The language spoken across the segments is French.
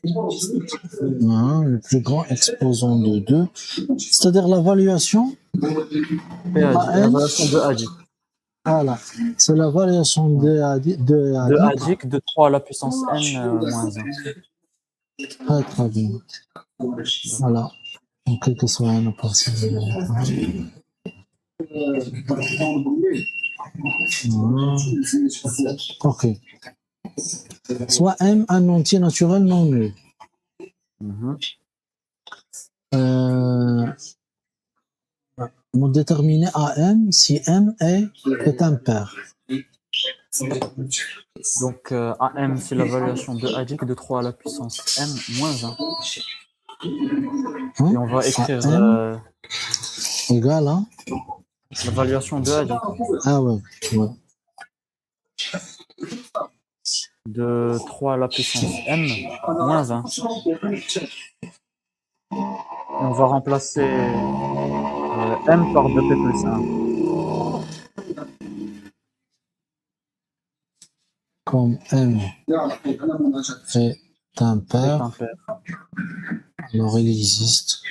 Le plus grand exposant de 2, c'est-à-dire la valuation La variation de Hadik. Voilà, c'est la variation de Hadik De Hadik de 3 à la puissance n moins 1. Très très bien. Voilà, en quelque soit un opération. Ok. Soit M un entier naturel non nul. On détermine AM si M est impair. Donc AM c'est la valuation de Hadik de 3 à la puissance m moins 1. Et on va écrire Égal à la valuation de Hadik. Ah ouais. De 3 à la puissance m moins 1. Et on va remplacer m par 2p plus 1. Comme M est impair, alors il existe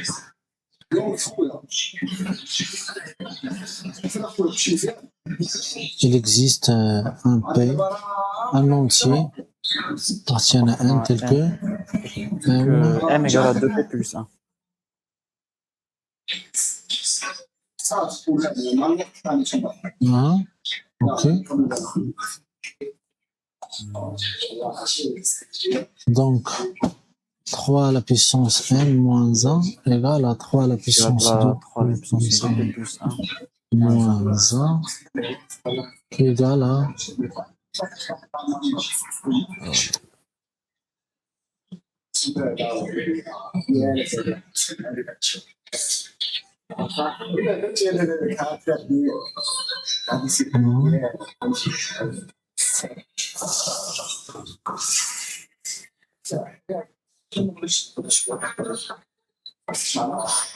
un P, un entier appartient à N tel que M égale à 2P plus 1. Ok. Donc 3 à la puissance n moins 1 égale à 3 à la puissance 2 plus 1 moins 1 égale à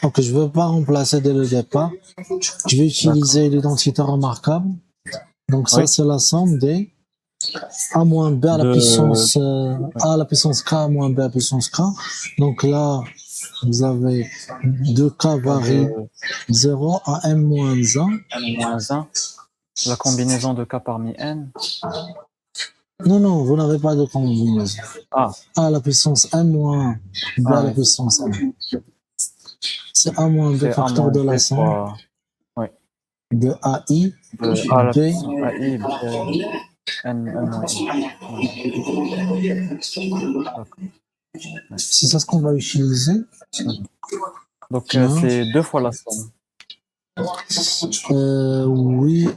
Ok, je ne veux pas remplacer dès le départ. Je vais utiliser l'identité remarquable. Donc ça, c'est la somme des A moins B à la puissance A à la puissance K moins B à la puissance K. Donc là, vous avez 2K varie 0 à M moins 1. M moins 1. La combinaison de K parmi N. Non, vous n'avez pas de combinaison. A à la puissance M moins B à la puissance M. C'est A moins B facteur de la somme de AI, A à la puissance AI, B, N moins 1. C'est ça ce qu'on va utiliser. Donc c'est 2 fois la somme. Oui.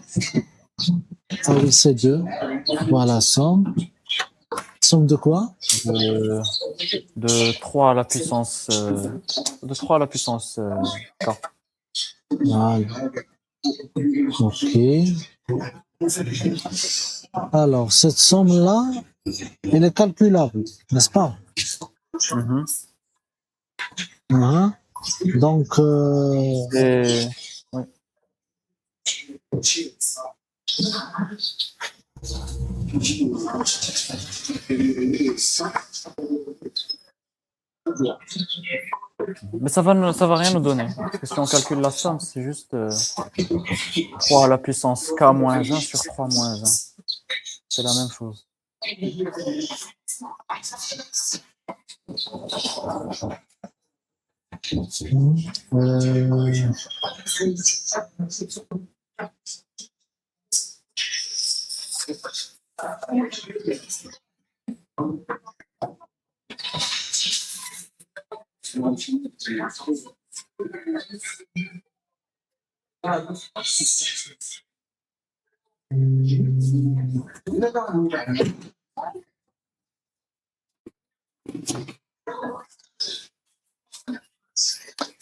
Ah oui, c'est 2. Voilà, somme. Somme de quoi? De 3 à la puissance de 3 à la puissance K. Voilà. Ok. Alors, cette somme-là, elle est calculable, n'est-ce pas? Donc, mais ça va rien nous donner. Parce que si on calcule la somme, c'est juste 3 à la puissance K moins 1 sur 3 moins 1. C'est la même chose.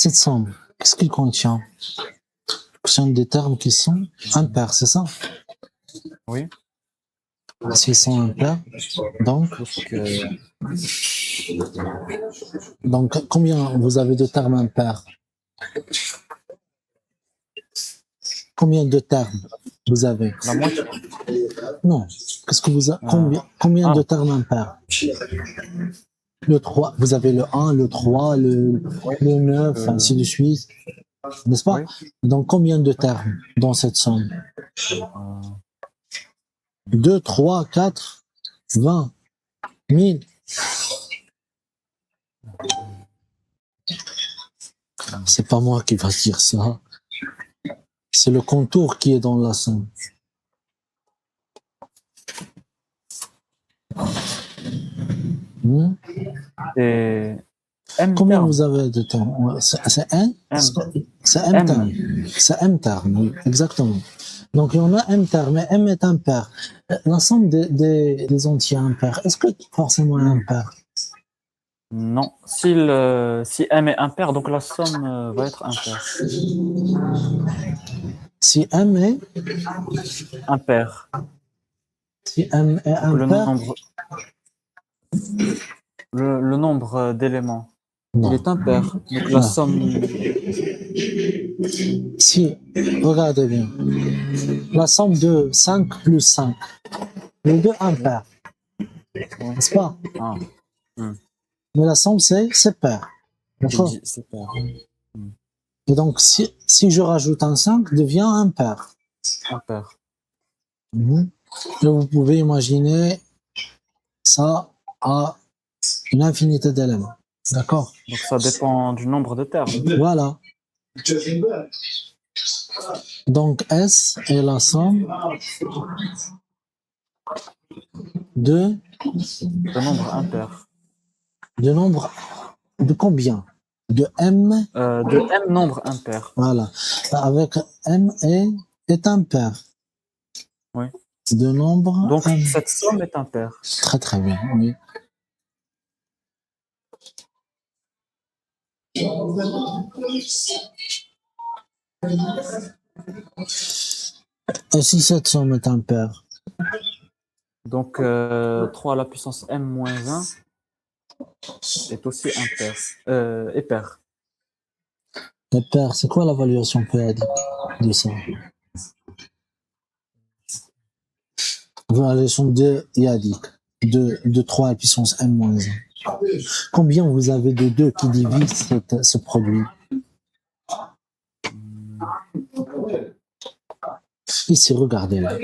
cette somme, qu'est-ce qu'il contient? Il contient des termes qui sont impairs, c'est ça? Oui. S'ils sont impairs, donc combien vous avez de termes impairs? Combien de termes vous avez? La moitié. Non, Qu'est-ce que vous avez, combien de termes impairs? Le 3, vous avez le 1, le 3, le 9, ainsi de suite. N'est-ce pas? Oui. Donc, combien de termes dans cette somme? Euh, 2, 3, 4, 20, 1000. C'est pas moi qui va dire ça. C'est le contour qui est dans la somme. Et M Combien termes. vous avez de termes? C'est N? M. C'est M termes. C'est M termes, oui, exactement. Donc, il y en a M termes, mais M est impair. L'ensemble des entiers impairs, est-ce que forcément impair? Non. Si M est impair, donc la somme va être impaire. Si M est, Impair. si M est Donc impair, le nombre d'éléments, il non. est impair. Donc la Non. somme. Si, regardez bien, la somme de 5 plus 5, les deux impairs, Oui. n'est-ce pas? Ah. Mais la somme, c'est pair. D'accord? C'est pair. Et donc, si je rajoute un 5, devient impair. Impair. Et vous pouvez imaginer ça à une infinité d'éléments. D'accord? Donc ça dépend du nombre de termes. Voilà. Donc, S est la somme de nombre impair. nombre de combien? De M. De M nombre impair. Voilà. Avec M est impair. Oui. De nombre. Donc M. cette somme est impair. Très très bien, oui. Et si cette somme est impaire? Donc 3 à la puissance M moins 1 est aussi impair. Impair. Et pair, c'est quoi l'évaluation périodique de ça? L'évaluation de iadique de 3 à la puissance M moins 1. Combien vous avez de 2 qui divisent ce produit? Ici, regardez là.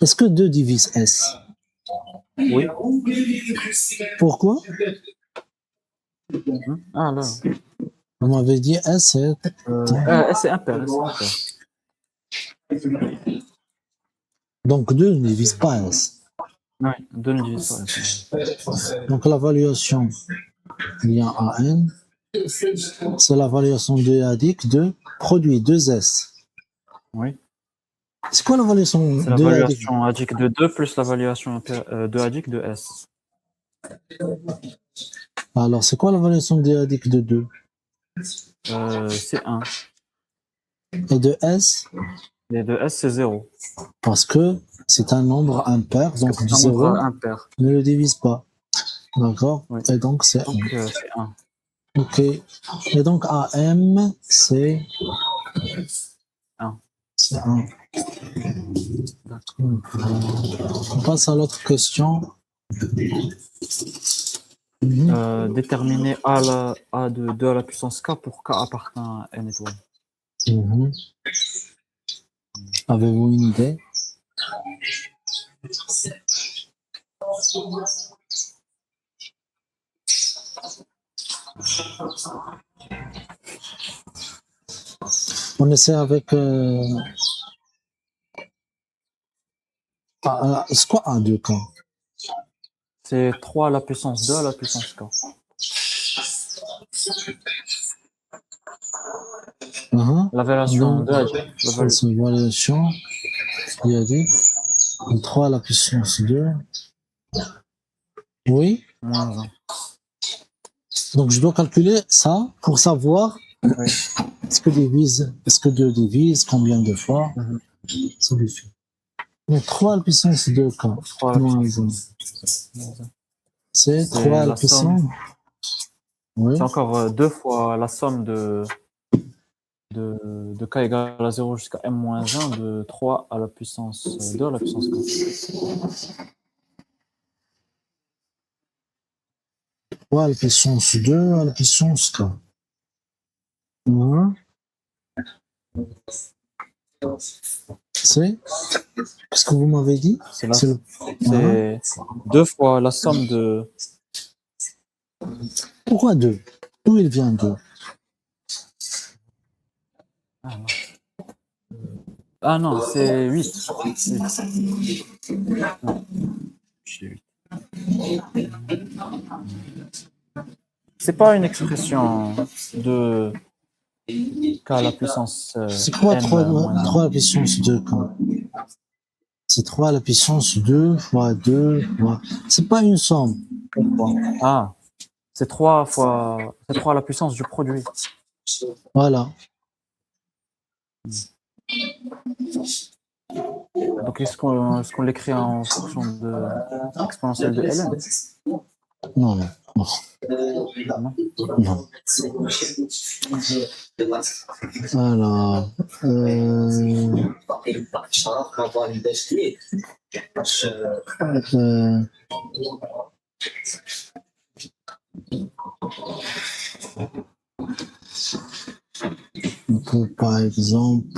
Est-ce que 2 divise S? Oui. Pourquoi? Ah là. On m'avait dit S est... C'est impair. Donc 2 ne divise pas S. Oui, 2 ne divise pas S. Donc l'évaluation lien à N, c'est l'évaluation déadique de produit 2S. Oui. C'est quoi l'évaluation C'est l'évaluation adique de 2 plus l'évaluation de adique de S. Alors, c'est quoi l'évaluation déadique de 2? C'est 1. Et de S? Et de S, c'est 0. Parce que c'est un nombre impair, donc du 0 impair. ne le divise pas. D'accord? Oui. Et donc, c'est 1. C'est 1. Ok. Et donc, AM, c'est 1. C'est 1. On passe à l'autre question. Déterminer A de 2 à la puissance K pour K appartient à N étoile. Avez-vous une idée? On essaie avec... c'est quoi 1, 2, K? C'est 3 à la puissance 2 à la puissance K. L'évaluation de l'évaluation, il y a dit 3 à la puissance 2. Oui. Moins 1. Donc je dois calculer ça pour savoir est-ce que 2 divise, combien de fois. Ça lui fait. Donc 3 à la puissance 2 K. Moins 1. C'est 3 à la puissance. Oui. C'est encore 2 fois la somme de de k égale à 0 jusqu'à m-1 de 3 à la puissance 2 à la puissance 4. 3 à la puissance 2 à la puissance 4. Hein? C'est? Qu'est-ce que vous m'avez dit? C'est le... 2 fois la somme de... Pourquoi 2? D'où il vient 2? Ah non, c'est 8. C'est pas une expression de k à la puissance C'est quoi 3 à la puissance 2 quand? C'est 3 à la puissance 2 fois 2 fois... C'est pas une somme. Ah, c'est 3 à la puissance du produit. Voilà. Donc est-ce qu'on l'écrit en fonction de exponentielle de ln? Non, non, non. Non. Alors, on peut par exemple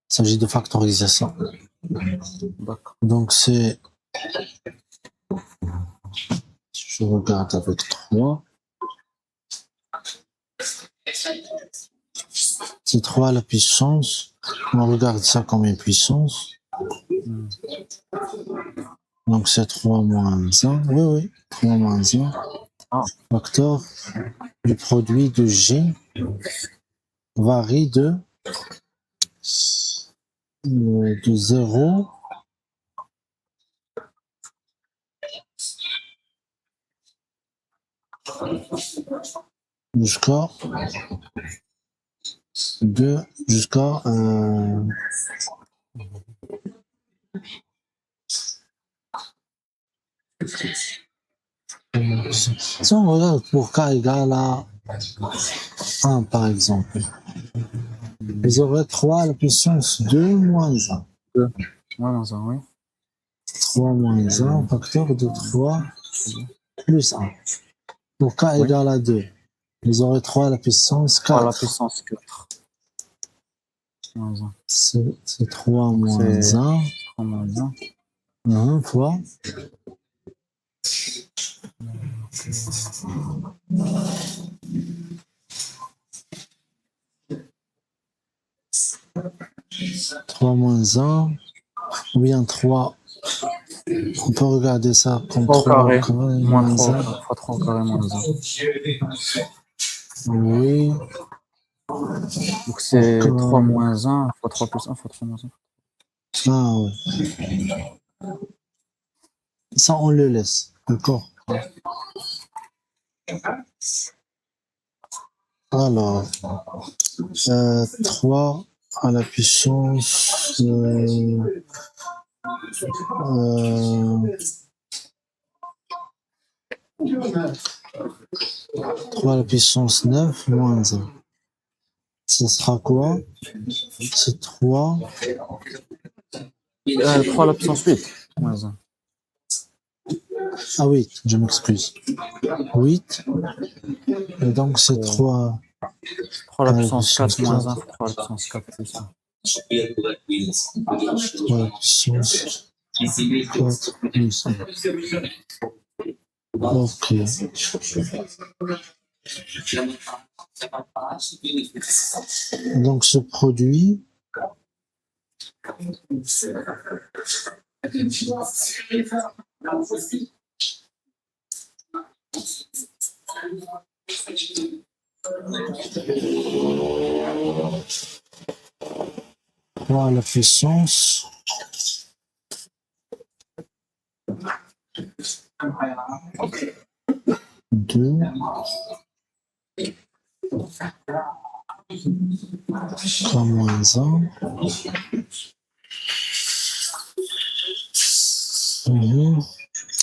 il s'agit de factorisation. Donc c'est, je regarde avec 3, c'est 3 à la puissance, on regarde ça comme une puissance, donc c'est 3 moins 1, oui, 3 moins 1, facteur du produit de G varie de 0 jusqu'à 2 jusqu'à si on regarde pour k égale à 1 par exemple, vous aurez 3 à la puissance 2 moins 1. 2 moins 1, oui. 3 moins 1, facteur de 3 plus 1. Pour k égale à 2, vous aurez 3 à la puissance 4. 3 à la puissance 4. C'est 3 moins 1. 3 moins 1. 1 fois. « 3 moins 1, ou bien 3, on peut regarder ça comme 3 carré, moins 1. Fois 3 au carré moins 1. Oui. Donc c'est 3 moins 1 fois 3 plus 1 fois 3 moins 1. Ah ouais. Ça, on le laisse, d'accord. Alors, 3 à la puissance 3 à la puissance 9 moins 1. Ce sera quoi? C'est 3. 3 à la puissance 8 moins 1. Ah oui, je m'excuse. 8. Et donc c'est 3. 3 à la puissance 4 moins 1 fois 3 à la puissance 4 plus 1. 3 à la puissance 4 plus 1. Ok. Donc ce produit 3 à la puissance 2 K moins 1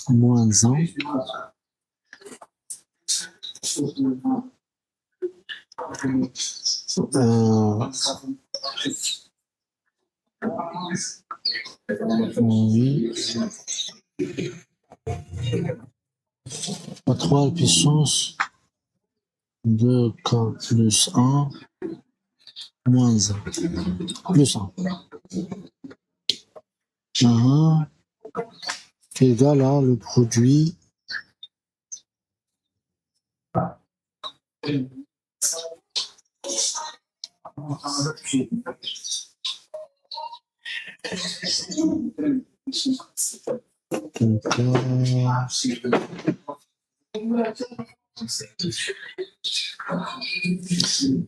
moins 1 oui 3 à la puissance 2K plus 1 moins 1 plus 1 égale à le produit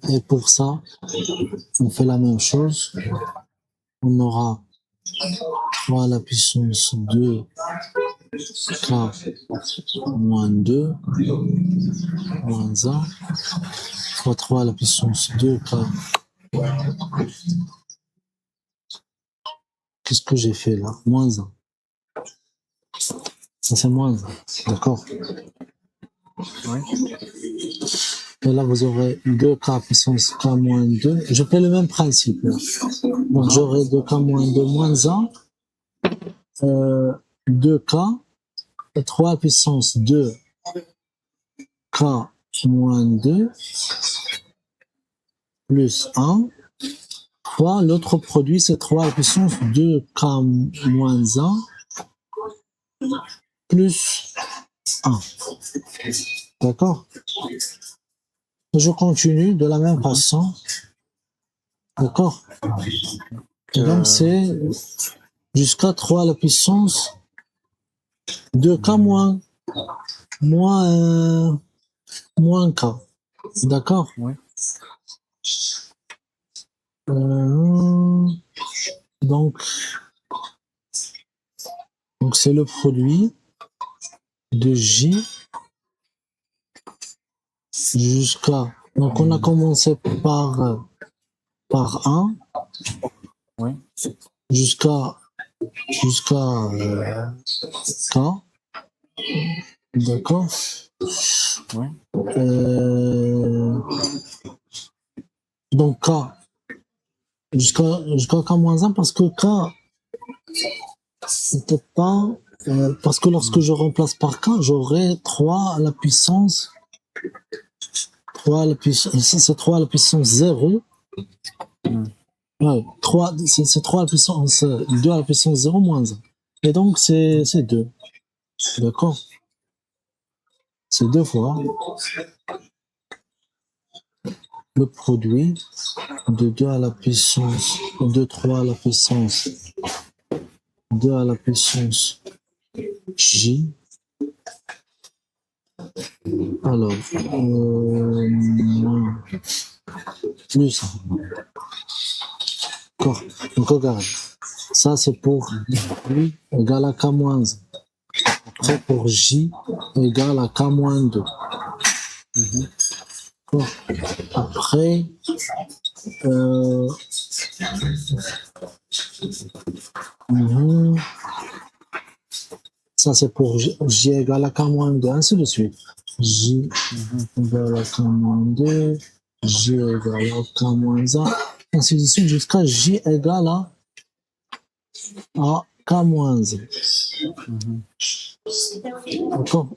et pour ça on fait la même chose, on aura 3 à la puissance 2 K moins 2 moins 1 fois 3 à la puissance 2 K. Qu'est-ce que j'ai fait là? Moins 1. Ça c'est moins 1, d'accord? Oui. Et là vous aurez 2K puissance K moins 2. Je fais le même principe là. Donc j'aurai 2K moins 2 moins 1. 2K et 3 puissance 2 K moins 2 plus 1 fois l'autre produit, c'est 3 puissance 2 K moins 1 plus 1. D'accord? Je continue de la même façon. D'accord? Et donc c'est jusqu'à 3 à la puissance 2K moins K. D'accord? Oui. Donc c'est le produit de J jusqu'à... Donc on a commencé par 1 Oui. jusqu'à K. D'accord? Oui. Donc K jusqu'à K-1 parce que K c'était pas parce que lorsque je remplace par K j'aurai 3 à la puissance 3 à la puissance ici c'est 3 à la puissance 0 ouais, 3 c'est 3 à la puissance 2 à la puissance 0 moins 1 et donc c'est 2, d'accord, c'est 2 fois le produit de 2 à la puissance de 3 à la puissance 2 à la puissance J. Alors, plus 1. D'accord. Donc, regardez. Ça, c'est pour I égale à K moins 1. Après, pour J égale à K moins 2. Après, ça, c'est pour J égale à K moins 2, ainsi de suite. J égale à K moins 2, J égale à K moins 1, ainsi de suite jusqu'à J égale à K moins 1. D'accord.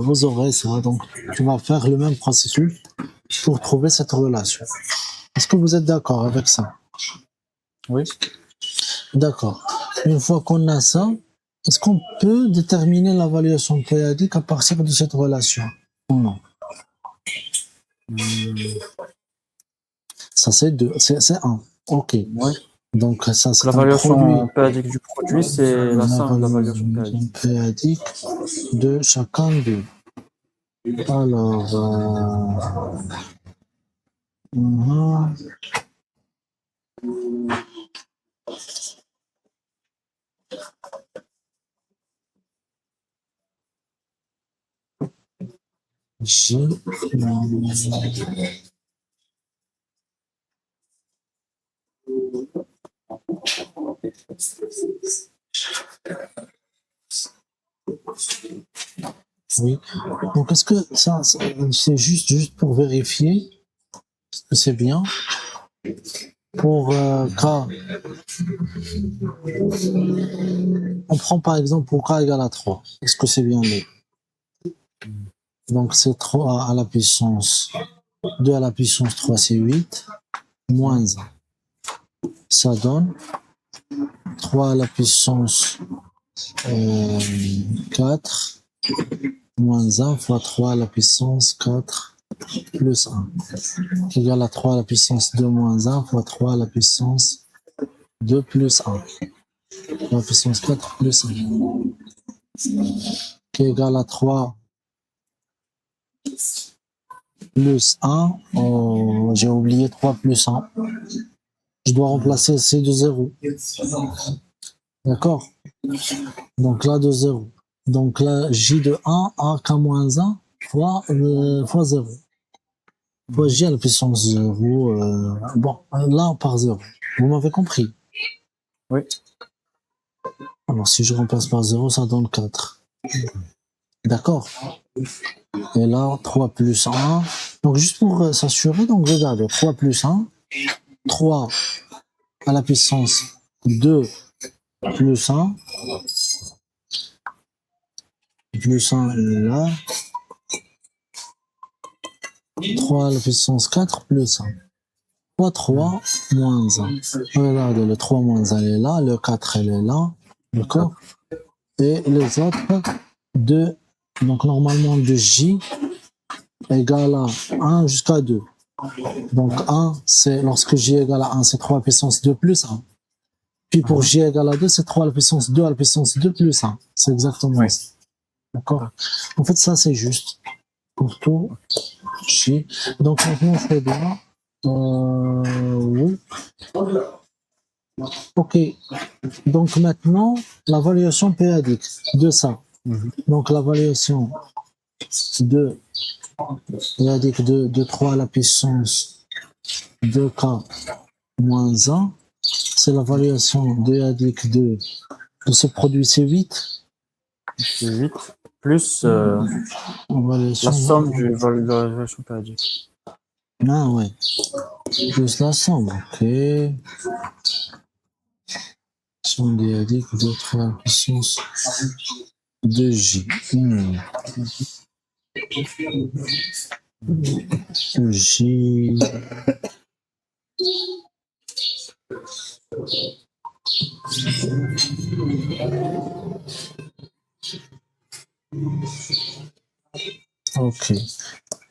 Vous aurez ça, donc tu vas faire le même processus pour trouver cette relation. Est-ce que vous êtes d'accord avec ça? Oui. D'accord. Une fois qu'on a ça, est-ce qu'on peut déterminer l'évaluation périodique à partir de cette relation ou non? Ça c'est 2, c'est 1. Ok. Oui. Donc ça c'est un L'évaluation produit. périodique du produit, c'est la somme de l'évaluation périodique. Périodique de chacun d'eux. Alors, mhm. J, oui. Donc, est-ce que ça, c'est juste pour vérifier que c'est bien? Pour K, on prend par exemple pour K égale à 3. Est-ce que c'est bien lu? Donc, c'est 3 à la puissance 2 à la puissance 3, c'est 8, moins 1. Ça donne 3 à la puissance 4, moins 1 fois 3 à la puissance 4 plus 1, égale à 3 à la puissance 2 moins 1 fois 3 à la puissance 2 plus 1, à la puissance 4 plus 1, qui est égal à 3 plus 1, oh, j'ai oublié 3 plus 1, je dois remplacer C de 0, d'accord? Donc là de 0, donc là J de 1 à K moins 1 fois 0, fois J à la puissance 0, bon, là par 0, vous m'avez compris? Oui. Alors si je remplace par 0, ça donne 4. D'accord? Et là, 3 plus 1. Donc juste pour s'assurer, donc regardez, 3 plus 1, 3 à la puissance 2 plus 1, plus 1 est là, 3 à la puissance 4 plus 1, fois 3 moins 1. Regardez, le 3 moins 1 est là, le 4 elle est là, d'accord? Et les autres, 2, donc normalement de J égale à 1 jusqu'à 2. Donc 1, c'est lorsque J égale à 1, c'est 3 à la puissance 2 plus 1. Puis pour J égale à 2, c'est 3 à la puissance 2 à la puissance 2 plus 1. C'est exactement ça. D'accord? En fait, ça, c'est juste pour tout J. Donc maintenant, c'est bien. Oui. Ok. Donc maintenant, la valuation périodique de ça. Donc la valuation de périodique de 3 à la puissance 2K moins 1, c'est la valuation périodique de ce produit C8. C8 plus la somme de l'évaluation périodique. Ah ouais. Plus la somme, ok. Somme périodique de 3 à la puissance de J. J. Ok.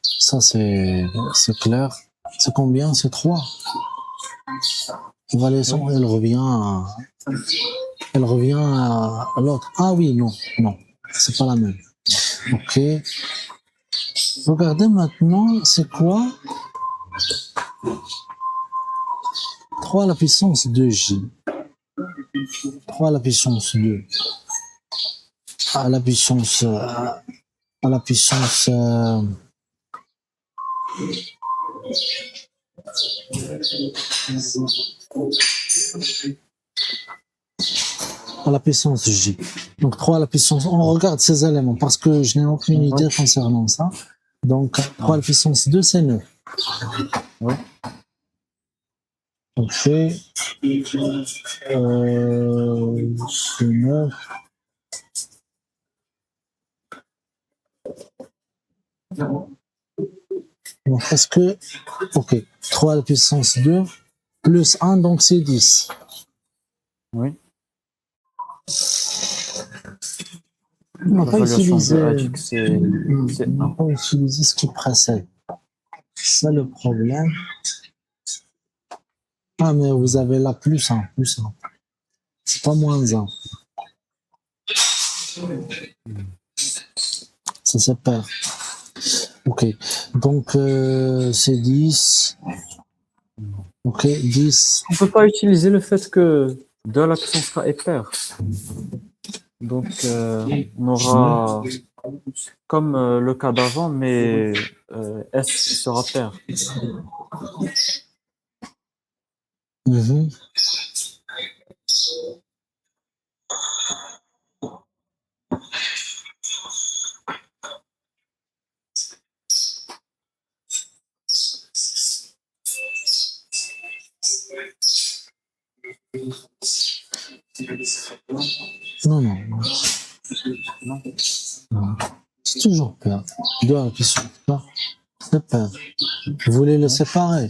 Ça, c'est clair. C'est combien? C'est 3. L'évaluation, elle revient à l'autre. Ah oui, non, non. C'est pas la même. Ok. Regardez maintenant, c'est quoi? 3 à la puissance de J. 3 à la puissance 2. À la puissance à la puissance J. Donc 3 à la puissance, on regarde ces éléments parce que je n'ai aucune idée concernant ça. Donc 3 à la puissance 2, c'est 9. Oui. Donc c'est 9. Donc est-ce que, ok, 3 à la puissance 2 plus 1, donc c'est 10. Oui. On n'a pas utilisé, c'est on n'a pas utilisé ce qui précède. C'est ça le problème. Ah, mais vous avez là plus 1, plus 1. C'est pas moins 1. Ça se perd. Ok. Donc, c'est 10. Ok, 10. On peut pas utiliser le fait que 2 à la puissance k est pair. Donc, on aura comme le cas d'avant, mais S sera pair. Mhm. Non, non, non. Non. Non. C'est toujours pair. 2 à la puissance k, c'est pair. Vous voulez le séparer?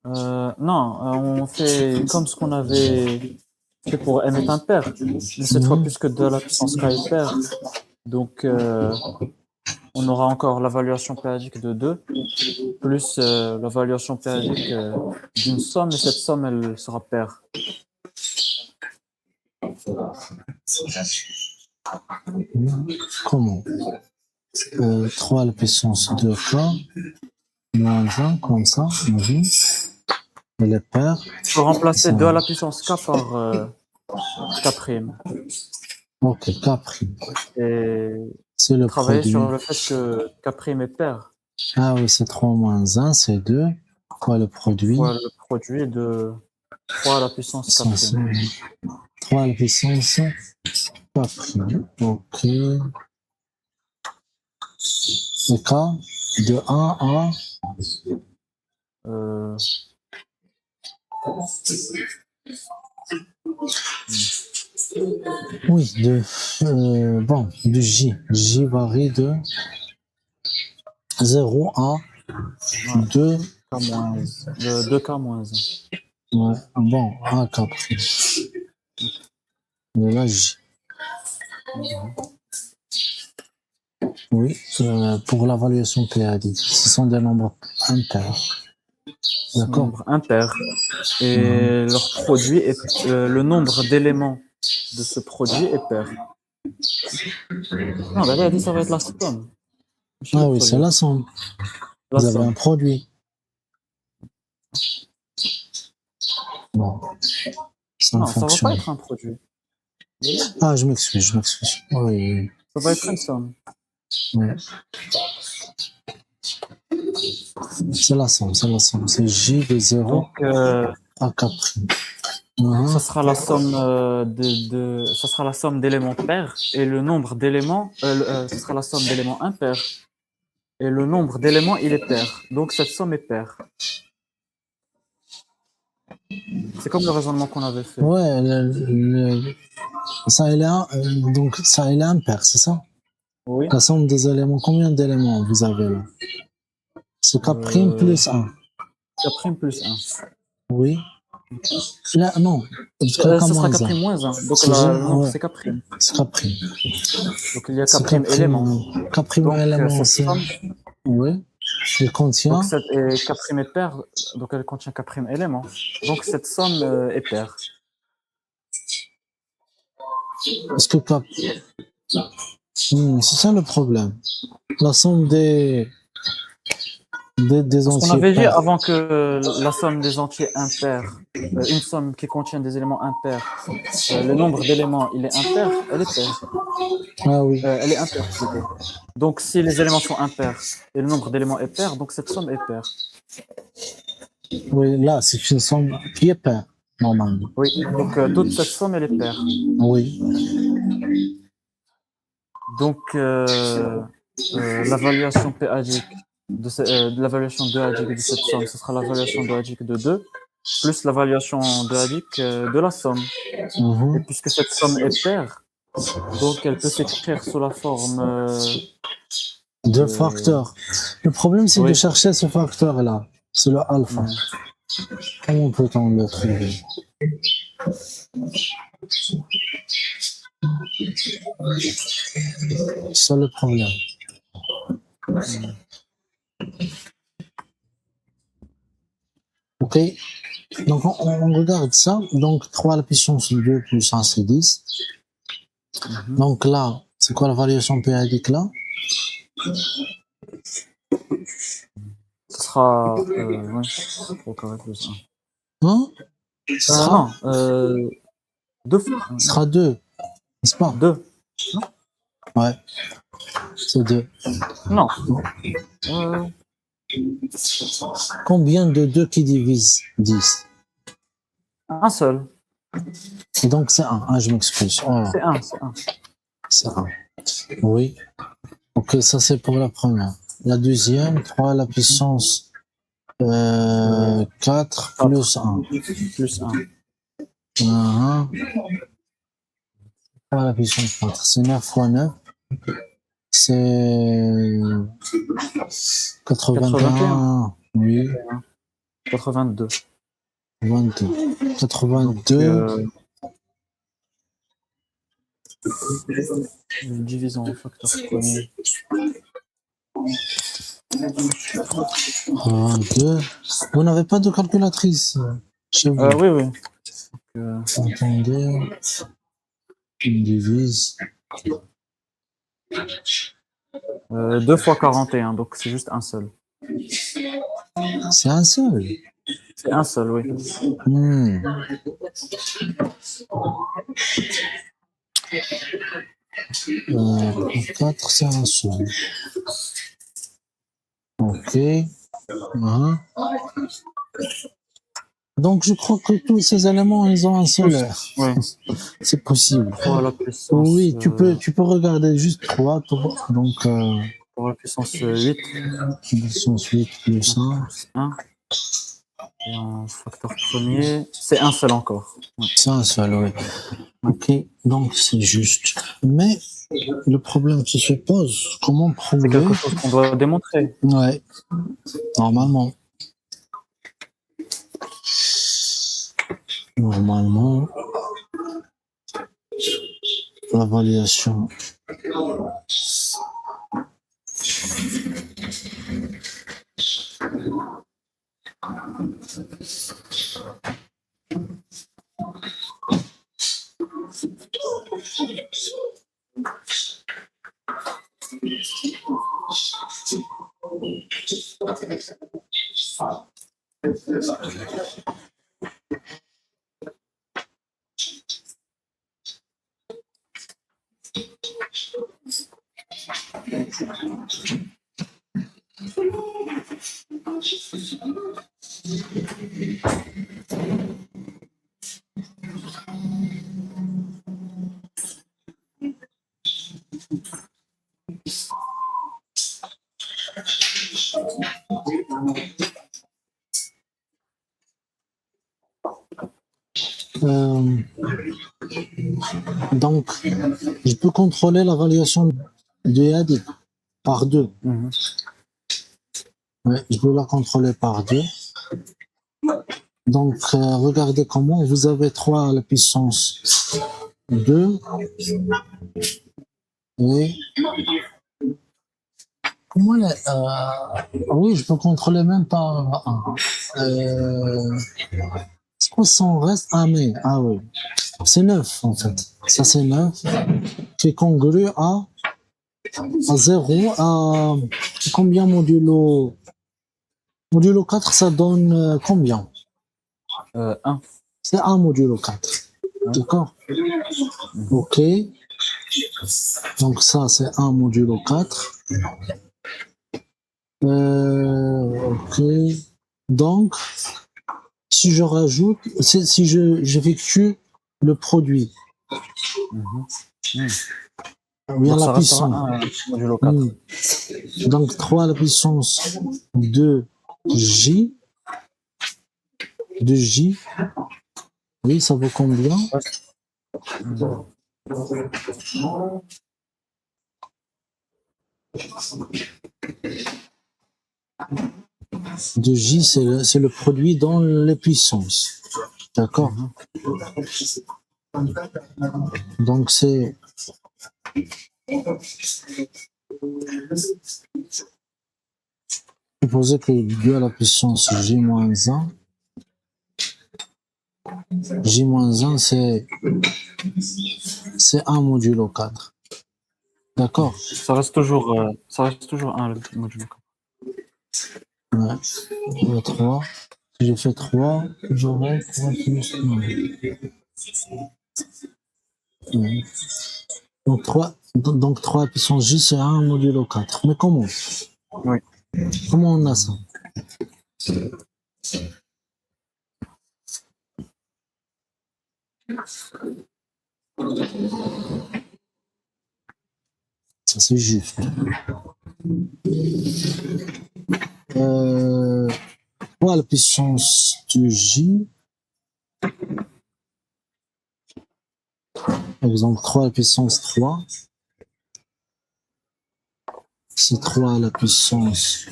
Non, on fait comme ce qu'on avait fait pour M est impair, mais cette fois, Mhm. puisque 2 à la puissance k est pair, donc on aura encore la valuation périodique de 2, plus la valuation périodique d'une somme, et cette somme, elle sera paire. Comment? 3 à la puissance 2k, moins 1, comme ça. Mhm. Et les paires, Je peux remplacer ça 2 à va. la puissance k par k', Ok, k'. et C'est le travailler produit. sur le fait que k' est pair, Ah oui, c'est 3 moins 1, c'est 2. Quoi, le produit? fois le produit de 3 à la puissance k'. 3 à la puissance k'. Ok. Et k, de 1 à... Euh, Oui, bon, de J. J varie de 0 à ouais, 2. de 2k moins 1. Ouais, bon, à k'. Mais là, J. Oui, pour l'évaluation périodique, ce sont des nombres impairs. D'accord? Nombre impair. Et leur produit est, le nombre d'éléments de ce produit est pair. Non, là, dit ça va être la somme. Ah oui, c'est la somme. La Vous avez un somme. produit. Bon, ça ne Non, ça va pas fonctionne. être un produit. Ah, je m'excuse. Oui, Ça va être une somme. oui. C'est la somme. C'est J de 0 Donc, à k'. ça sera la somme ça sera la somme d'éléments pairs, et le nombre d'éléments, ça sera la somme d'éléments impairs, et le nombre d'éléments, il est pair. Donc, cette somme est paire. C'est comme le raisonnement qu'on avait fait. Ouais, ça, donc, ça, il est impair, c'est ça? Oui. La somme des éléments, combien d'éléments vous avez là? C'est k' plus 1. K' plus 1. Oui. Là, non, Ça k sera moins 1. K' moins 1. Donc, C'est le nombre, ouais, c'est K'. c'est k'. Donc, il y a C'est K' éléments. k' Donc, élément, cette c'est... somme, Oui. Il contient... donc cette, et K' est paire, donc elle contient K' éléments. Donc, cette somme est paire. Est-ce que k... c'est ça le problème. La somme des Parce qu'on entiers avait dit pairs. avant que la somme des entiers impairs, une somme qui contient des éléments impairs, le nombre d'éléments, il est impair, elle est paire. Ah oui. Elle est impaire plutôt. Donc, si les éléments sont impairs et le nombre d'éléments est pair, donc cette somme est paire. Oui, là, c'est une somme qui est paire, normalement. Oui, donc toute cette somme, elle est paire. Oui. Donc, l'évaluation péadique de l'évaluation deux-adique de cette somme, ce sera l'évaluation deux-adique de 2, plus l'évaluation deux-adique de la somme. Et puisque cette somme est paire, donc elle peut s'écrire sous la forme Deux facteurs. Le problème, c'est de oui. chercher ce facteur-là. C'est le alpha. Comment peut-on le trouver? C'est le problème. Ok. Donc, on regarde ça. Donc, 3 à la puissance 2 plus 1, c'est 10. Donc là, c'est quoi la variation périodique là? Ce sera ouais, 3 au carré plus 1. Hein? Ce sera, Non, 2 fois ce sera 2, n'est-ce pas? 2. Ouais, c'est 2. Non. Euh, Combien de 2 qui divise 10? un seul. Et donc c'est 1. Ah, je m'excuse. Oh, C'est 1, c'est 1. c'est 1. Oui. Ok, ça c'est pour la première. La deuxième, 3 à la puissance 4 plus 1. Plus 1. 3 à la puissance 4. C'est 9 fois 9. C'est 81. Oui. 82. 22. 82. Donc, je divise en facteur premier. 82. Vous n'avez pas de calculatrice chez vous? Oui, oui. Attendez. On divise. 2 fois 41, donc c'est juste un seul. C'est un seul. C'est un seul, oui. 4, c'est un seul. Ok. Donc, je crois que tous ces éléments, ils ont un seul. Oui. C'est possible. Pour la puissance, Oui, tu peux regarder juste 3. Donc, pour la puissance 8. Puissance 8 plus 1. 1. Et en facteur premier, c'est un seul encore. Ouais. C'est un seul, oui. Ok, donc c'est juste. Mais le problème qui se pose, comment prouver? C'est quelque chose qu'on doit démontrer. Ouais, normalement. Normalement, la variation. Donc, je peux contrôler la variation de AD par 2. Ouais, je peux la contrôler par 2. Donc, regardez comment vous avez 3 à la puissance 2. Et comment oui, je peux contrôler même par 1. C'est quoi son reste? Ah, mais, ah oui. C'est 9 en fait. Ça, c'est 9 qui est congru à 0. À combien modulo 4, ça donne combien? 1. C'est 1 modulo 4. D'accord? Ok. Donc ça, c'est 1 modulo 4. Ok. Donc, si je rajoute, si j'effectue le produit, bien la puissance. 1 modulo 4. Donc 3 à la puissance de J. De J. Oui, ça vaut combien? De J, c'est le produit dans les puissances. D'accord? Donc c'est supposer que 2 à la puissance J-1. J-1, c'est 1 modulo 4. D'accord. Ça reste toujours 1 le modulo 4. Ouais. Il y a 3. Si je fais 3, j'aurai 3 plus 1. Ouais. Donc 3 puissance J, c'est 1 modulo 4. Mais comment? Oui. Comment on a ça? Ça, c'est juste. 3 à la puissance de J. Par exemple, 3 à la puissance 3. C'est 3 à la puissance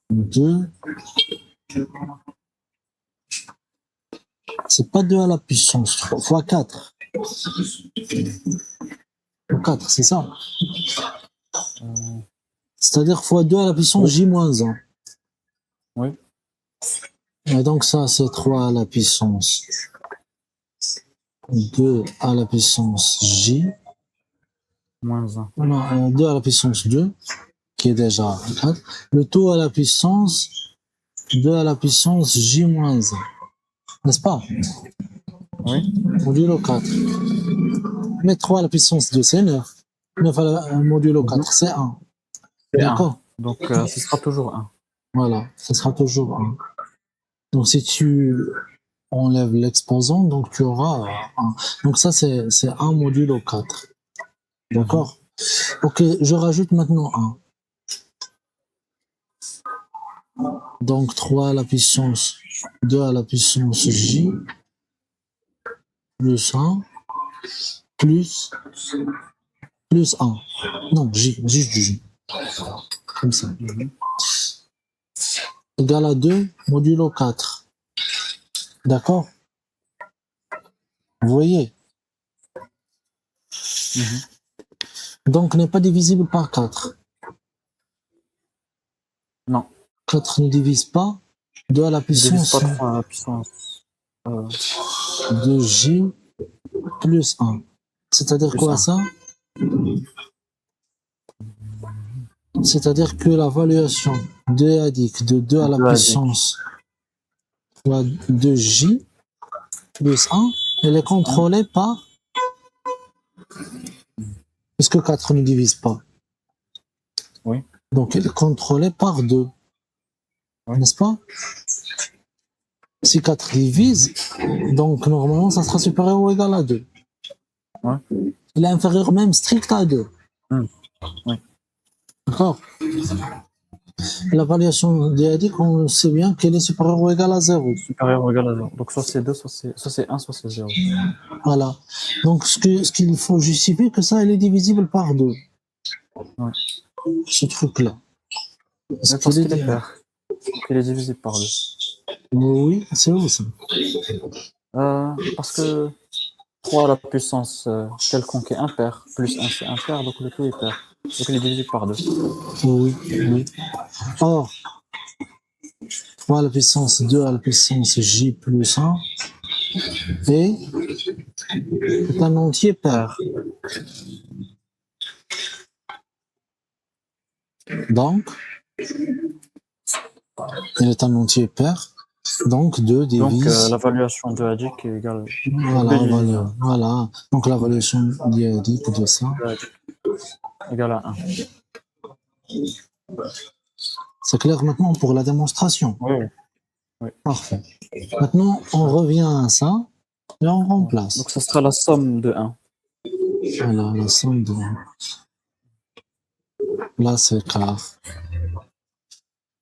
2. C'est pas 2 à la puissance 3 fois 4. 4, c'est ça. C'est-à-dire fois 2 à la puissance J-1. Oui. Et donc ça, c'est 3 à la puissance 2 à la puissance J. Moins 1. Non, 2 à la puissance 2, qui est déjà 4. Le tout à la puissance 2 à la puissance J-1. N'est-ce pas? Oui. Modulo 4. Mais 3 à la puissance 2, c'est 9. 9 à la modulo 4, c'est 1. C'est 1. D'accord? Donc, ce sera toujours 1. Voilà, ce sera toujours 1. Donc, si tu enlèves l'exposant, donc tu auras 1. Donc, ça, c'est 1 modulo 4. D'accord? Ok, je rajoute maintenant 1. Donc, 3 à la puissance 2 à la puissance J plus 1 plus 1. Non, J, juste J. Comme ça. Égal à 2 modulo 4. D'accord? Vous voyez? Donc, n'est pas divisible par 4. Non. 4 ne divise pas. 2 à la Ne divise puissance pas 3 à la puissance de J plus 1. C'est-à-dire plus quoi 1. ça? C'est-à-dire que la valuation d-adique de 2 à la 2 à 10. puissance fois de J plus 1, elle est contrôlée par... Puisque 4 ne divise pas. Oui. Donc elle est contrôlée par 2. Oui. N'est-ce pas? Si 4 divise, donc normalement ça sera supérieur ou égal à 2. Ouais. Il est inférieur même strict à 2. Oui. D'accord? La variation d-adique, on sait bien qu'elle est supérieure ou égale à 0. Supérieur ou égal à 0. Donc, soit c'est 2, soit c'est 1, soit c'est 0. Voilà. Donc, ce qu'il faut justifier, que ça, elle est divisible par 2. Ouais. Ce truc-là. Parce qu'il est pair. Donc, il est divisible par 2. Oui, c'est où ça? Parce que 3 à la puissance quelconque est impair, plus 1 c'est impair, donc le tout est pair. Donc il est divisible par 2. Oui, oui. Or, 3 à la puissance 2 à la puissance J plus 1 est un entier pair. Donc, il est un entier pair. Donc, 2 divise... Donc la valuation de adique est égale... Voilà. Donc, la valuation d-adique de ça... égale à 1. C'est clair maintenant pour la démonstration? Oui. Parfait. Maintenant, on revient à ça et on remplace. Donc ça sera la somme de 1. Voilà, la somme de 1. Là, c'est K.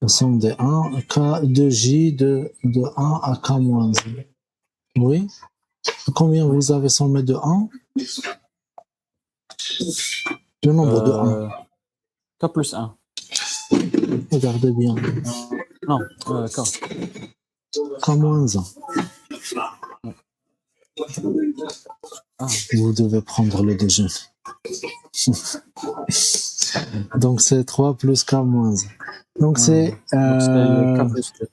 La somme de 1, K de J de 1 à K moins 1. Oui. Combien vous avez sommé de 1? Le nombre de 1. K plus 1. Regardez bien. Non, K. K moins 1. Vous devez prendre le déjeuner. Donc, c'est 3 plus K moins 1. Donc, c'est K plus 2.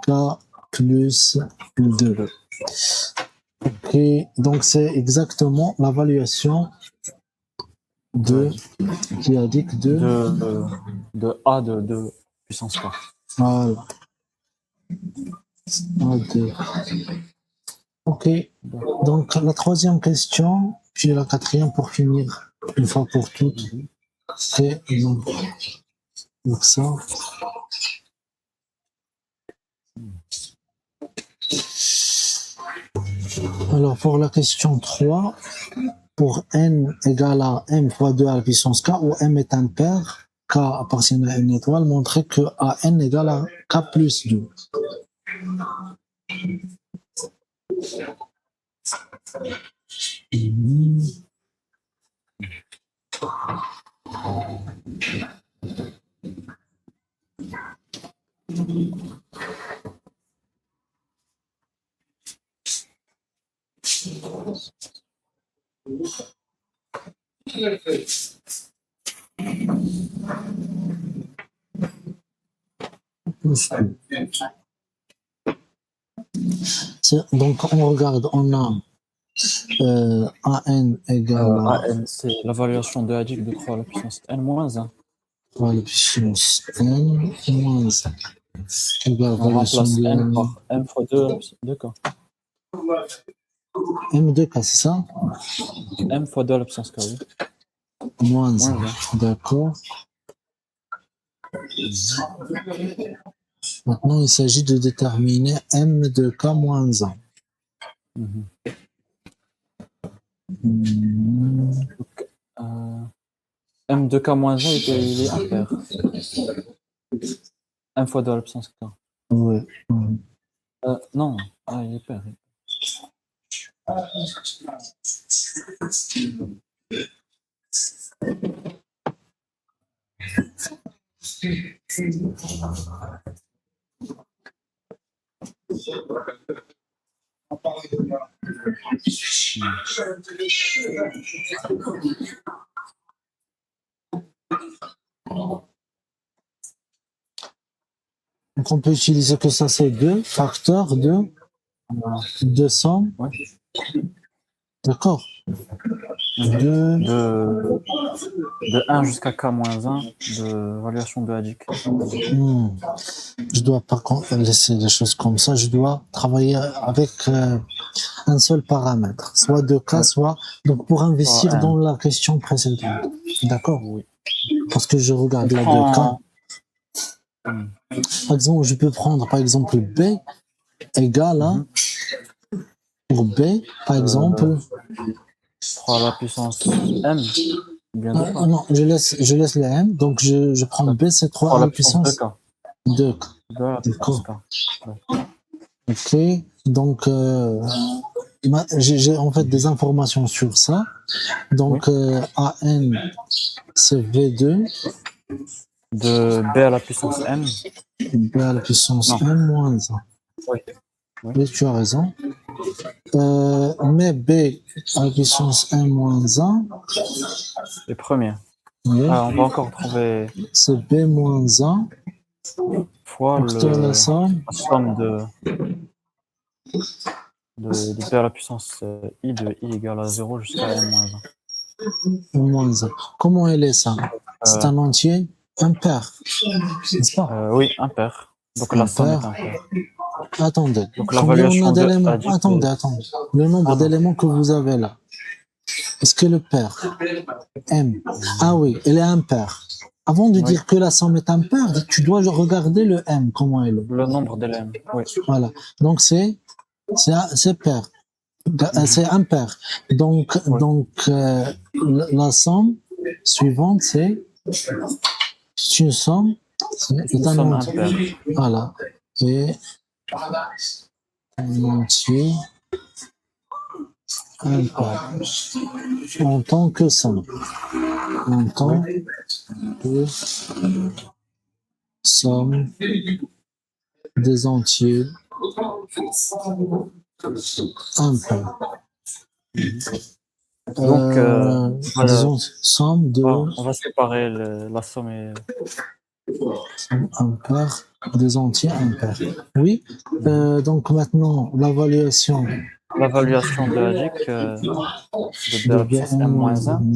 K plus 2. Ok, donc c'est exactement l'évaluation de qui a dit que de A de puissance K. voilà. A2. Ok, donc la troisième question, puis la quatrième pour finir une fois pour toutes, c'est donc ça. Alors pour la question 3, pour n égale à m fois 2 à la puissance k, où m est impair, k appartient à une étoile, montrer que a n égale à k plus 2. Plus 2. Donc on regarde, on a an égale à AN, c'est la variation de Hadik de 3 à la puissance n moins 1. 3 à la puissance n moins 1. Égale On variation remplace de m par m fois 2 à la puissance 2K. m2k, c'est ça? M fois 2 à la puissance K, oui. Moins Moins 1. 1. D'accord. Maintenant, il s'agit de déterminer m de k moins 1. Mhm. M de K moins 1, il est impair. M fois 2 à la puissance K. Ouais. Non, il est pair. Donc, on peut utiliser que ça, c'est 2 facteurs de somme. Ouais. D'accord. De De 1 jusqu'à K moins 1 de variation de Hadik. Je dois pas laisser les choses comme ça. Je dois travailler avec un seul paramètre, soit 2K, soit donc pour investir dans la question précédente. D'accord. Oui. Parce que je regarde la 2K. Par exemple, je peux prendre par exemple B égale à pour B, par exemple 3 à la puissance m. Bien non, je laisse les M, donc je prends B, c'est 3 à la puissance 2K. 2K. 2 à la puissance K. Ok, donc j'ai en fait des informations sur ça. Donc AN c'est V2 de B à la puissance m. B à la puissance Non. m moins 1. Oui. Oui, tu as raison. Mais B à la puissance m moins 1. Les premiers. Oui. On va encore trouver C'est B moins 1 fois la somme la somme de B à la puissance I de I égale à 0 jusqu'à m moins 1. moins 1. Comment elle est ça? C'est un entier impair, n'est-ce pas? Oui, impair. Donc la somme est impair. Attendez. Donc Combien on a l'évaluation de d'éléments? Hadik. Attendez. Le nombre d'éléments que vous avez là. Est-ce que le pair M? Ah oui, elle est impair. Avant de dire que la somme est impair, tu dois regarder le M, comment elle est. Le nombre d'éléments, oui. Voilà. Donc c'est pair. C'est impair. Donc la somme suivante, c'est une somme. Une somme impair. Voilà. Et un entier impair. En tant que somme. En tant que somme des entiers impairs. Donc, disons, somme de on va séparer la somme et impair des entiers impairs. Oui. Donc maintenant, l'évaluation L'évaluation de Hadik de B à de la B puissance M-1, moins 1.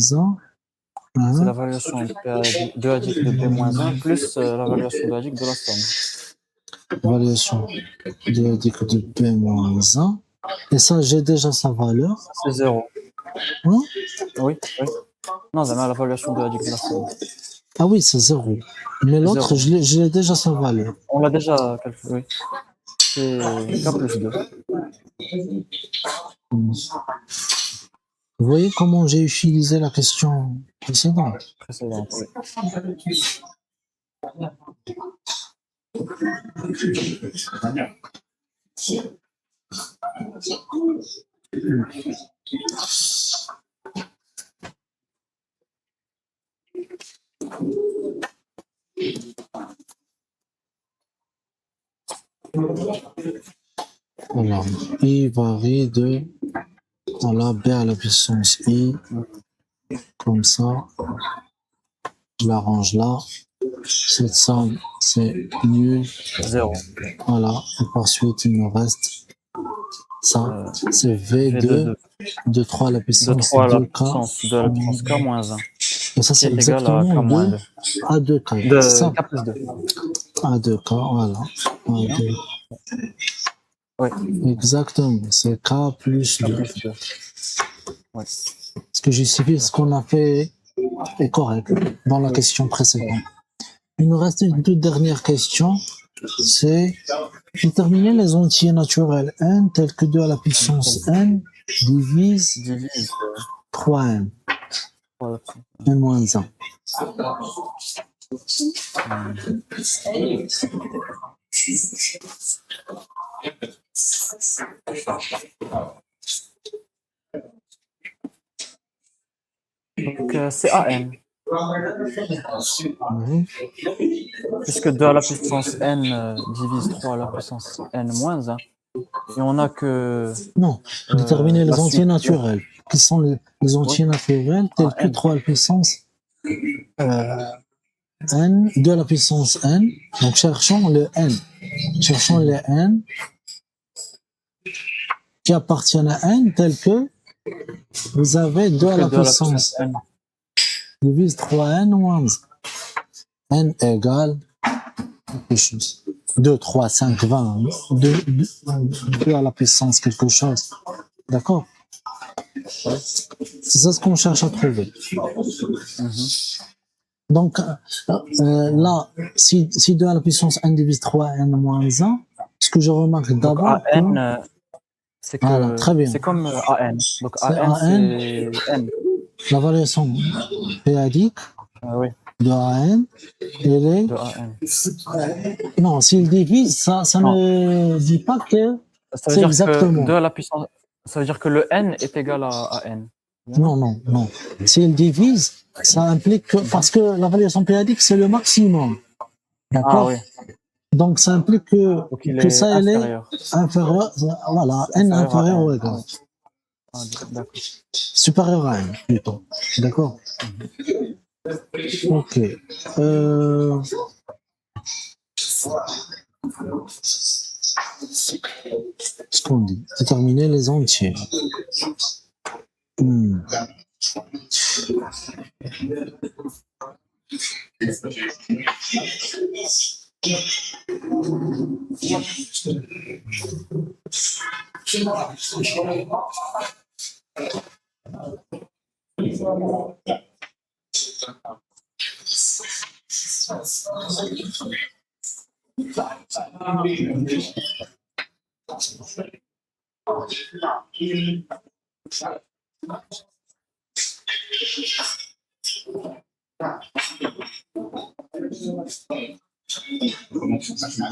c'est l'évaluation de Hadik de B-1 plus l'évaluation de Hadik de la somme. Évaluation de B moins 1. Et ça, j'ai déjà sa valeur. C'est 0. Hein? Oui, oui. Non, c'est l'évaluation de Hadik de la somme. Ah oui, c'est 0. Mais l'autre, je l'ai déjà sa valeur. On l'a déjà calculé, oui. C'est K plus 2. Vous voyez comment j'ai utilisé la question précédente? Précédente, oui. Alors, I varie de voilà, B à la puissance I, comme ça. Je l'arrange là. Cette somme, c'est nul. 0. Voilà. Et par suite, il me reste ça. C'est V2 de 3 à la De puissance 3 à la 2K. puissance de la puissance K moins 1. Et ça, c'est Qui est égal à exactement K moins 2 2. à 2K. De Ça, K plus 2. à 2K, voilà. À 2. Oui. Exactement. C'est K plus 2. Plus 2. Oui. Ce que justifie ce qu'on a fait est correct dans la question précédente. Il nous reste une toute dernière question, c'est déterminer les entiers naturels n tels que 2 à la puissance n divise Divise 3n, 3 à la puissance. n moins 1. Donc, c'est AN. Oui. Puisque 2 à la puissance n divise 3 à la puissance n moins 1. Et on a que. Non, déterminer les la entiers suite. naturels. Qui sont les entiers naturels tels que n. 3 à la puissance n, 2 à la puissance n. Donc cherchons le n. Cherchons les n qui appartiennent à n tels que vous avez 2 à la puissance n. divise 3n moins n égale 2, 3, 5, 20. 2 à la puissance quelque chose. D'accord? C'est ça ce qu'on cherche à trouver. Donc là, si 2 à la puissance n divise 3n moins 1, ce que je remarque d'abord... AN, c'est que voilà, très bien. c'est comme AN. Donc AN, c'est n. La variation périodique Oui. de AN, elle est... De AN. Non, s'il divise, ça ne dit pas que Ça veut c'est dire exactement. que 2 à la puissance. Ça veut dire que le n est égal à n. Non, non, non. S'il divise, ça implique que, parce que la variation périodique, c'est le maximum. D'accord? Ah oui. Donc, ça implique que ça, elle est inférieur. inférieur, voilà, n inférieur ou égal. Ah, d'accord. Supérieur à n, plutôt. D'accord? Ok. Ce qu'on dit, déterminer les entiers.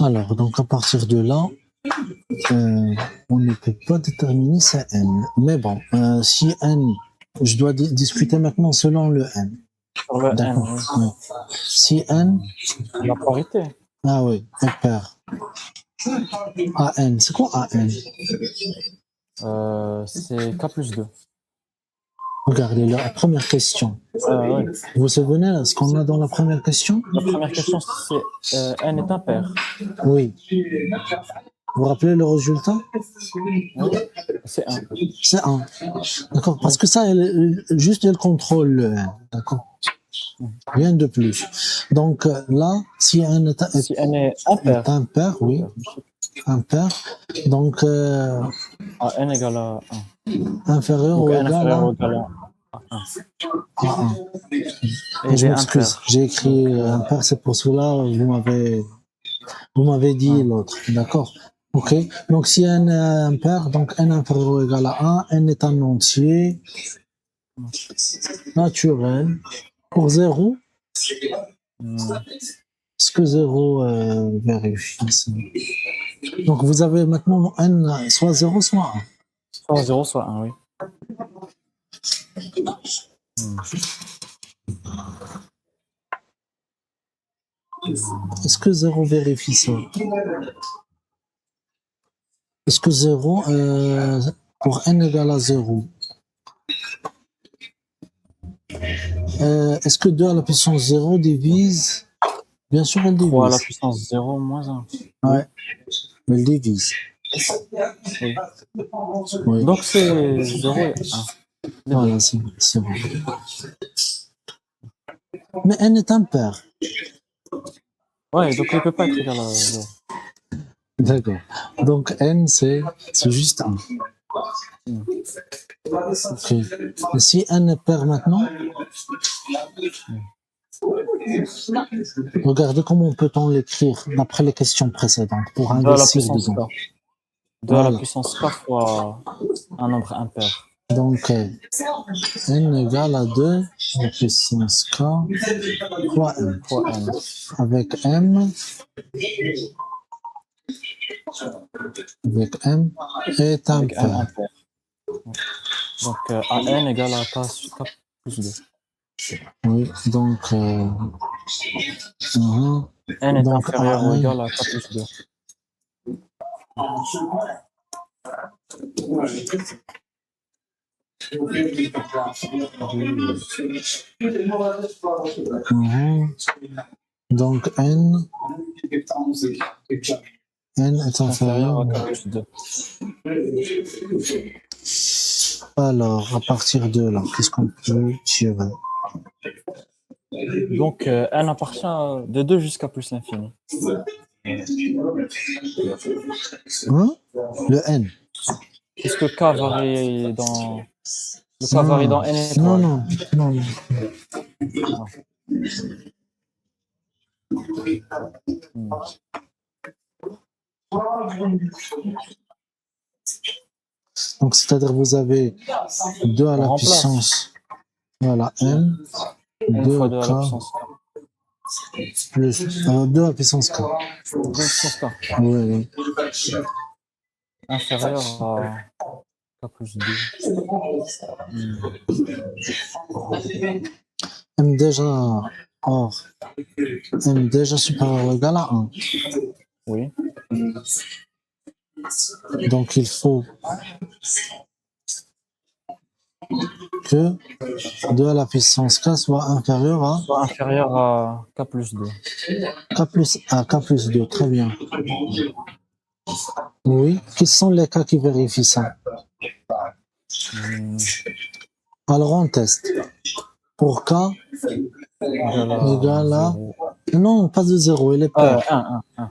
Alors, donc à partir de là, on ne peut pas déterminer sa n. Mais bon, si n, je dois discuter maintenant selon le n. Sur le n, oui. Oui. Si n... La parité. Ah oui, est pair. AN, c'est quoi AN? C'est K plus 2. Regardez la première question. Oui. Vous vous souvenez de ce qu'on a dans la première question? La première question, c'est n est impair. Oui. Vous vous rappelez le résultat? C'est 1. C'est 1. D'accord? Parce que ça, juste elle contrôle le 1. D'accord? Rien de plus. Donc là, si n Si n est impair, impair, oui, impair, donc n égale à 1. inférieur Donc ou n égal inférieur ou à égal à 1. à 1. Et Je il est m'excuse, impair. j'ai écrit impair, c'est pour cela vous m'avez dit l'autre, d'accord? Ok, donc si n est impair, donc n inférieur ou égal à 1, n est un entier naturel. Pour 0, est-ce que 0 vérifie ça? Donc vous avez maintenant n soit 0 soit 1. Soit 0, soit 1, oui. Est-ce que 0 vérifie ça? Est-ce que 0, pour n égale à 0, est-ce que 2 à la puissance 0 divise? Bien sûr, elle divise. 3 à la puissance 0 moins 1. Ouais, elle divise. Oui. Oui. Donc c'est 0 et 1. Voilà, c'est bon. Mais n est impair. Ouais, donc il ne peut pas être égal à 0. D'accord. Donc n, c'est juste 1. Ok. Et si n est pair maintenant, regardez comment peut-on l'écrire d'après les questions précédentes pour 2 à la investir puissance dedans. k. 2 à la Voilà. puissance k fois un nombre impair. Donc n égale à 2 à la puissance k fois m. Fois n. Avec m est Avec n impair. impair. Donc an égale à k plus 2. Oui, donc N est donc inférieur ou AN, égal à k plus 2. donc n est inférieur. Inférieur à k plus 2. Alors, à partir de là, qu'est-ce qu'on peut tirer? Donc n appartient de 2 jusqu'à plus l'infini. Hein? Le n. Puisque k varie dans... Le k varie dans n Non, étoiles. non. Donc, c'est-à-dire vous avez 2 à la remplace. puissance, voilà, n, N 2 fois 2 à la k puissance k. plus 2 à la puissance k. 2 à la puissance k. Oui. Inférieur à k plus 2. M déjà or, m déjà supérieur ou égal à 1. Oui. Donc il faut que 2 à la puissance k soit inférieur à Soit inférieur à k plus 2. k plus 2. Très bien. Oui. Quels sont les cas qui vérifient ça? Alors on teste. Pour k égale à... Non, pas de 0, il est pair. 1.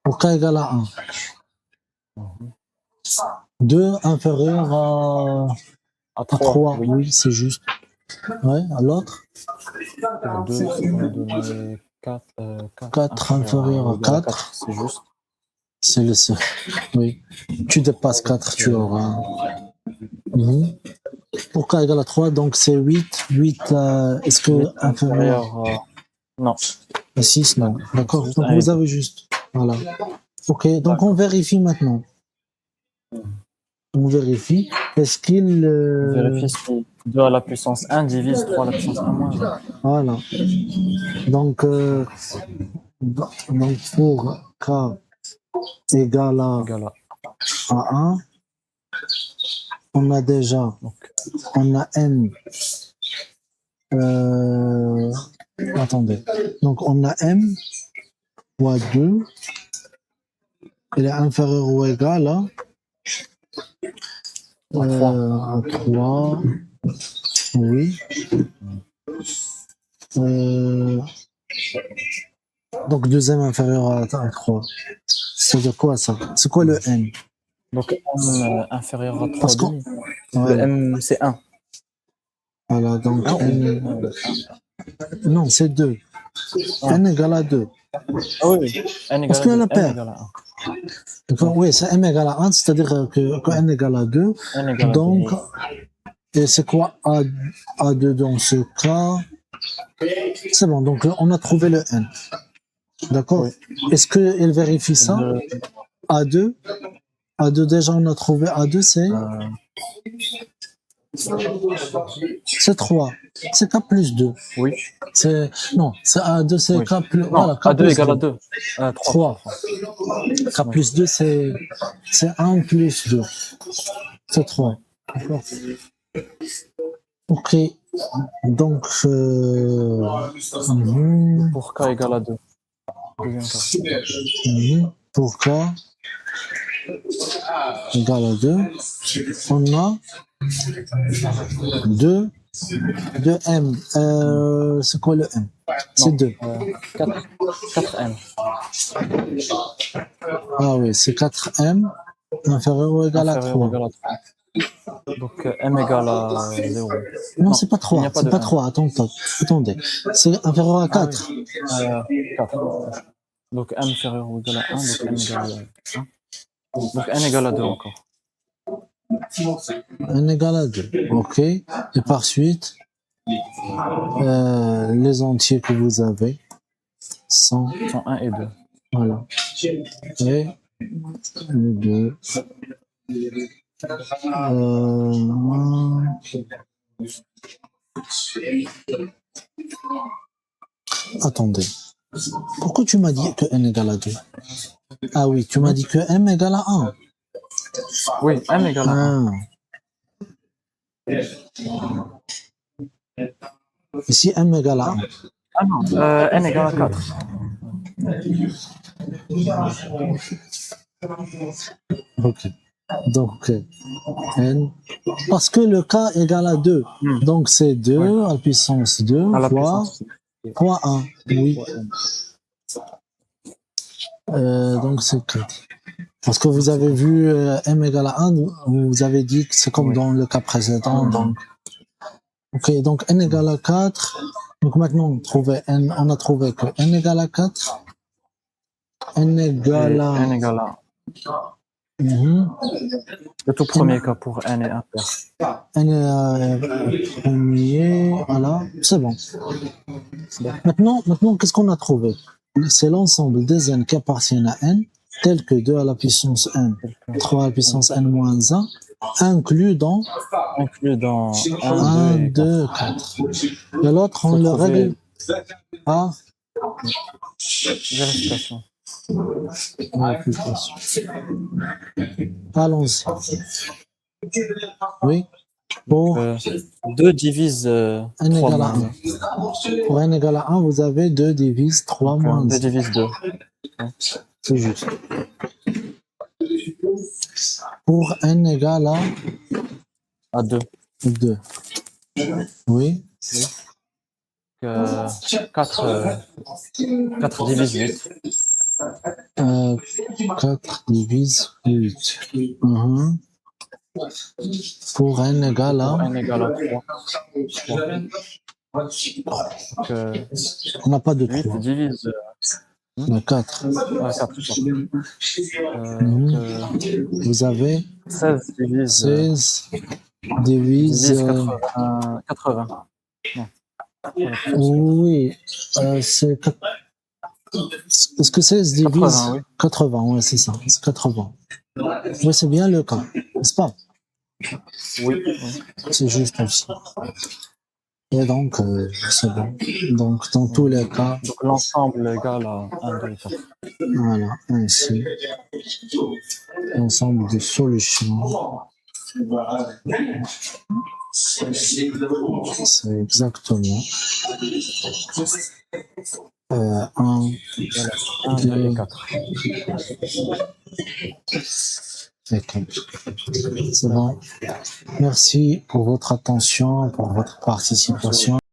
Pour k égale à 1. 2 inférieur à 3. Oui, c'est juste. Ouais, à l'autre. 2, ça va donner 4. 4 inférieur à 4. C'est juste. C'est le seul. Oui. Tu dépasses 4, tu auras. Pour k égale à 3, donc c'est 8. 8, est-ce que inférieur non. à 6, non. D'accord. Donc Allez. vous avez juste. Voilà. Ok, donc on vérifie maintenant. On vérifie. Est-ce qu'il. Vérifie si 2 à la puissance 1 divise 3 à la puissance 1 moins 1. Voilà. Donc pour k égale à 1, on a déjà. On a n. Attendez. Donc on a m fois 2 il est inférieur ou égal à, à 3. Oui. Donc, deuxième inférieur à 3. C'est-à-dire quoi ça? C'est quoi le n? Donc m inférieur à 3 Parce que demi. voilà. Le m c'est 1. Voilà, donc Un n. ou Non, c'est 2. Ah. n égale à 2. Ah oui, n Parce égale qu'il y à a 2, la n paire. égale à 1. Donc, oui, c'est m égale à 1, c'est-à-dire que n égale à 2. n égale à 2. Donc, et c'est quoi A2 dans ce cas? C'est bon, donc on a trouvé le n. D'accord? Oui. Est-ce qu'il vérifie ça? A2? A2, déjà, on a trouvé A2, c'est 3. C'est K plus 2. Oui. Non, c'est A2, c'est Oui. K plus... Non, Voilà, K A2 plus égale 2. à 2. 3. 3. K plus 2, c'est 1 plus 2. C'est 3. D'accord. Ok. Donc, Pour k égale à 2. Deuxième cas. Pour K égale à 2, on a 2 M. C'est quoi le M? C'est 2. 4M. Ah oui, c'est 4M inférieur ou égal à 3. Donc M égale à 0. Non, c'est pas 3. Il C'est pas 3. Attendez. C'est inférieur à 4. 4. Donc M inférieur ou égal à 1, donc M égale à 1. Donc N égale à 2 encore. N égale à 2. Ok. Et par suite, les entiers que vous avez sont 1 et 2. Voilà. Et 2. Attendez. Pourquoi tu m'as dit que n égale à 2? Ah oui, tu m'as dit que m égale à 1. Oui, m égale à 1. Ici, m égale à 1. Ah non, n égale à 4. Ok. Donc, n. Parce que le k égale à 2. Donc, c'est 2 à la puissance 2 fois 1. Oui. Donc, c'est 4. Parce que vous avez vu m égale à 1, vous avez dit que c'est comme dans le cas précédent. Donc. Ok, donc n égale à 4. Donc maintenant, on a trouvé que n égale à 4. N égale à... N égale à 1. Le tout premier cas pour n est impair. N est premier, voilà, c'est bon. Maintenant qu'est-ce qu'on a trouvé? C'est l'ensemble des n qui appartiennent à n, tels que 2 à la puissance n, 3 à la puissance n moins 1, inclus dans 1, 2, 4. Et l'autre, on le règle à vérification. Allons-y. Oui. Pour 2 divise n 3 égale à 1. Pour n égale à 1, vous avez 2 divise 3 moins 1. 2 divise 2. C'est juste. Pour n égale à 2. 2. Oui. 4 divise 8. 4 divise 8. Pour n égale à 3. On n'a pas de 3. 8 divise 4. 4. Vous avez 16 divise 80. Non. Oui, c'est... Est-ce que 16 divise 80, oui. 80, ouais, c'est ça, c'est 80. Oui, c'est bien le cas, n'est-ce pas? Oui. C'est juste aussi. Et donc, c'est bon. Donc, dans tous les cas... Donc, l'ensemble égal à 1, 2, 4. Voilà, ainsi. L'ensemble des solutions. C'est exactement 1, Voilà. 1, 2 et 2 4. et 4. C'est bon. Merci pour votre attention, pour votre participation.